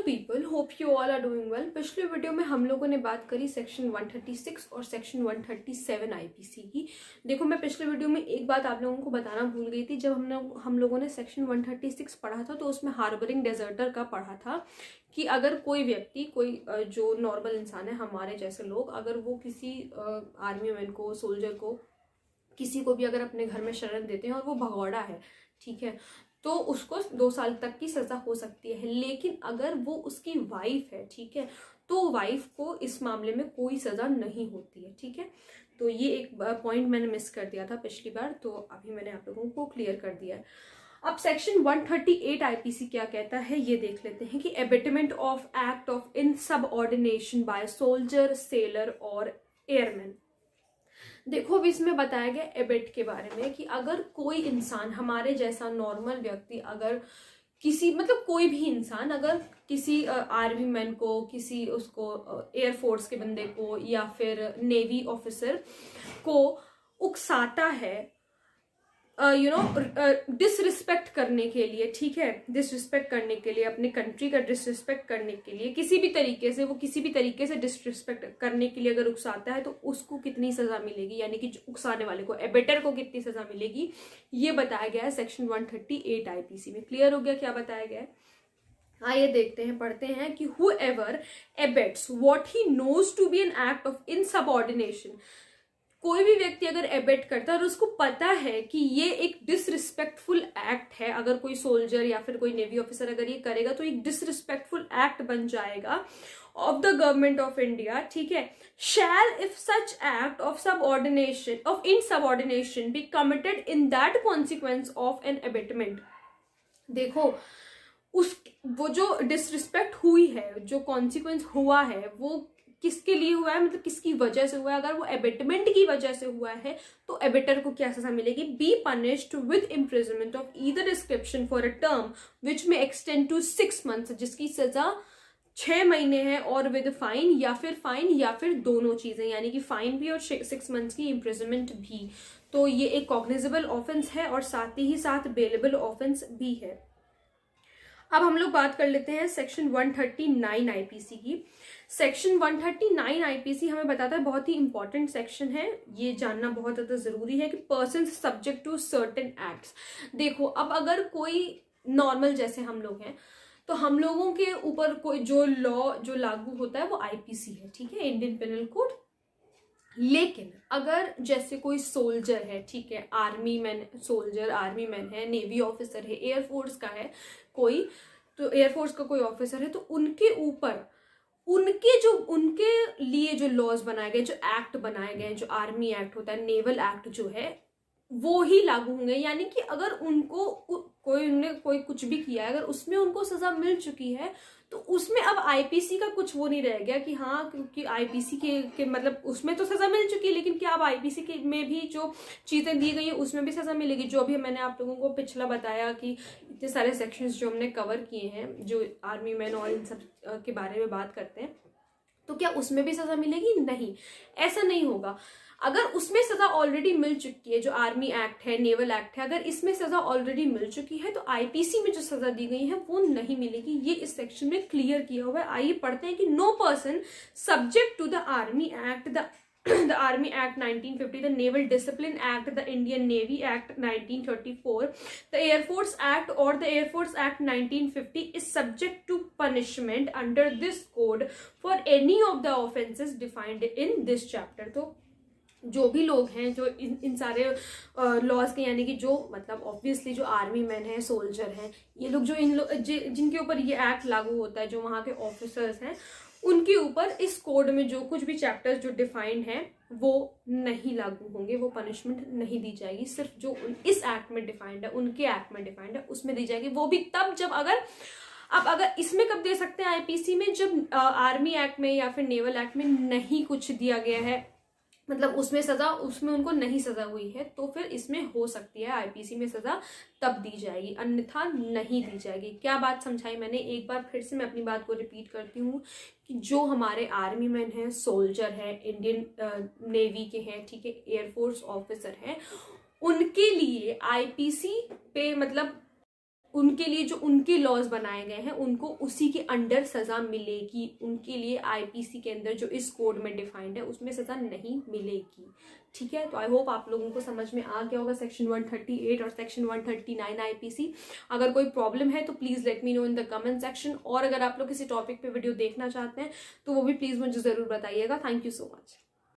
People, hope you all are doing well. पिछले video में हम लोगों ने बात करी सेक्शन 136 और सेक्शन 137 आईपीसी की। देखो, मैं पिछले वीडियो में एक बात आप लोगों को बताना भूल गई थी। जब हम लोगों ने सेक्शन 136 पढ़ा था तो उसमें हार्बरिंग डेजर्टर का पढ़ा था कि अगर कोई व्यक्ति, कोई जो नॉर्मल इंसान है, हमारे जैसे लोग, अगर वो किसी आर्मी मैन को, सोल्जर को, किसी को भी अगर अपने घर में शरण देते हैं और वो भगौड़ा है, ठीक है, तो उसको 2 साल तक की सजा हो सकती है। लेकिन अगर वो उसकी वाइफ है, ठीक है, तो वाइफ को इस मामले में कोई सजा नहीं होती है, ठीक है। तो ये एक पॉइंट मैंने मिस कर दिया था पिछली बार, तो अभी मैंने आप लोगों को क्लियर कर दिया है। अब सेक्शन 138 आईपीसी क्या कहता है ये देख लेते हैं कि abetment of act of insubordination by soldier, sailor और एयरमैन। देखो, अब इसमें बताया गया एबेट के बारे में कि अगर कोई इंसान, हमारे जैसा नॉर्मल व्यक्ति, अगर किसी, मतलब कोई भी इंसान अगर किसी आर्मी मैन को, किसी उसको एयरफोर्स के बंदे को या फिर नेवी ऑफिसर को उकसाता है, डिसरिस्पेक्ट करने के लिए, ठीक है, डिसरिस्पेक्ट करने के लिए, अपने कंट्री का डिसरिस्पेक्ट करने के लिए, किसी भी तरीके से, वो किसी भी तरीके से डिसरिस्पेक्ट करने के लिए अगर उकसाता है तो उसको कितनी सजा मिलेगी, यानी कि उकसाने वाले को, एबेटर को कितनी सजा मिलेगी, ये बताया गया है सेक्शन 138 आईपीसी में। क्लियर हो गया क्या बताया गया है? आइए देखते हैं, पढ़ते हैं कि whoever abets what he knows to be an act of insubordination, कोई भी व्यक्ति अगर एबेट करता है और उसको पता है कि ये एक डिसरिस्पेक्टफुल एक्ट है, अगर कोई सोल्जर या फिर कोई नेवी ऑफिसर अगर ये करेगा तो एक डिसरिस्पेक्टफुल एक्ट बन जाएगा of the government of India, ठीक है, shall if such act of subordination, of insubordination be committed in that consequence of an abetment. देखो, वो जो डिसरिस्पेक्ट हुई है, जो कॉन्सिक्वेंस हुआ है, वो किसके लिए हुआ है, मतलब किसकी वजह से हुआ है। अगर वो एबेटमेंट की वजह से हुआ है तो एबेटर को क्या सजा मिलेगी? Be punished with imprisonment of either description for a term which में एक्सटेंड टू 6 months, जिसकी सजा 6 महीने है, और विद फाइन या फिर दोनों चीजें, यानी कि फाइन भी और 6 months की इम्प्रिजनमेंट भी। तो ये एक कॉग्निजेबल ऑफेंस है और साथ ही साथ बेलेबल ऑफेंस भी है। अब हम लोग बात कर लेते हैं सेक्शन 139 आईपीसी की। सेक्शन 139 आईपीसी हमें बताता है, बहुत ही इंपॉर्टेंट सेक्शन है, ये जानना बहुत ज्यादा जरूरी है कि person subject to certain acts. देखो, अब अगर कोई नॉर्मल जैसे हम लोग हैं तो हम लोगों के ऊपर कोई जो लॉ जो लागू होता है वो आईपीसी है, ठीक है, इंडियन पेनल कोड। लेकिन अगर जैसे कोई सोल्जर है, ठीक है, army man, soldier army man है, नेवी ऑफिसर है, एयरफोर्स का है कोई, तो एयरफोर्स का कोई ऑफिसर है, तो उनके ऊपर उनके लिए जो लॉज बनाए गए, जो एक्ट बनाए गए, जो आर्मी एक्ट होता है, नेवल एक्ट जो है, वो ही लागू होंगे। यानी कि अगर उनको कोई कुछ भी किया है, अगर उसमें उनको सजा मिल चुकी है तो उसमें अब आईपीसी का कुछ वो नहीं रह गया कि हाँ, क्योंकि आईपीसी के मतलब उसमें तो सजा मिल चुकी है, लेकिन क्या अब आईपीसी के में भी जो चीजें दी गई है उसमें भी सजा मिलेगी? जो अभी मैंने आप लोगों को पिछला बताया कि इतने सारे सेक्शंस जो हमने कवर किए हैं, जो आर्मी मैन और इन सब के बारे में बात करते हैं, तो क्या उसमें भी सजा मिलेगी? नहीं, ऐसा नहीं होगा। अगर उसमें सजा ऑलरेडी मिल चुकी है, जो आर्मी एक्ट है, नेवल एक्ट है, अगर इसमें सजा ऑलरेडी मिल चुकी है तो आईपीसी में जो सजा दी गई है वो नहीं मिलेगी। ये इस सेक्शन में क्लियर किया हुआ है। आइए पढ़ते हैं कि no person subject to the army act, the Army Act 1950, the Naval Discipline Act, the Indian Navy Act 1934, the Air Force Act or the Air Force Act 1950 is subject to punishment under this code for any of the offenses defined in this chapter। तो जो भी लोग हैं जो इन सारे laws के, यानी कि जो मतलब ऑब्वियसली जो आर्मी मैन है, सोल्जर हैं, ये लोग जो जिनके ऊपर ये एक्ट लागू होता है, जो वहाँ के ऑफिसर्स हैं, उनके ऊपर इस कोड में जो कुछ भी चैप्टर्स जो डिफाइंड हैं वो नहीं लागू होंगे, वो पनिशमेंट नहीं दी जाएगी। सिर्फ जो इस एक्ट में डिफाइंड है, उनके एक्ट में डिफाइंड है, उसमें दी जाएगी। वो भी तब जब अगर इसमें कब दे सकते हैं आईपीसी में? जब आर्मी एक्ट में या फिर नेवल एक्ट में नहीं कुछ दिया गया है, मतलब उसमें उनको नहीं सजा हुई है, तो फिर इसमें हो सकती है आईपीसी में सजा तब दी जाएगी, अन्यथा नहीं दी जाएगी। क्या बात समझाई मैंने? एक बार फिर से मैं अपनी बात को रिपीट करती हूँ कि जो हमारे आर्मी मैन हैं, सोल्जर हैं, इंडियन नेवी के हैं, ठीक है, एयरफोर्स ऑफिसर हैं, उनके लिए आईपीसी पे मतलब उनके लिए जो उनके लॉज बनाए गए हैं उनको उसी के अंडर सजा मिलेगी, उनके लिए आईपीसी के अंदर जो इस कोड में डिफाइंड है उसमें सजा नहीं मिलेगी। ठीक है, तो आई होप आप लोगों को समझ में आ गया होगा सेक्शन 138 और सेक्शन 139 आईपीसी। अगर कोई प्रॉब्लम है तो please let me know in the comment section, और अगर आप लोग किसी टॉपिक पे वीडियो देखना चाहते हैं तो वो भी प्लीज मुझे जरूर बताइएगा। Thank you so much.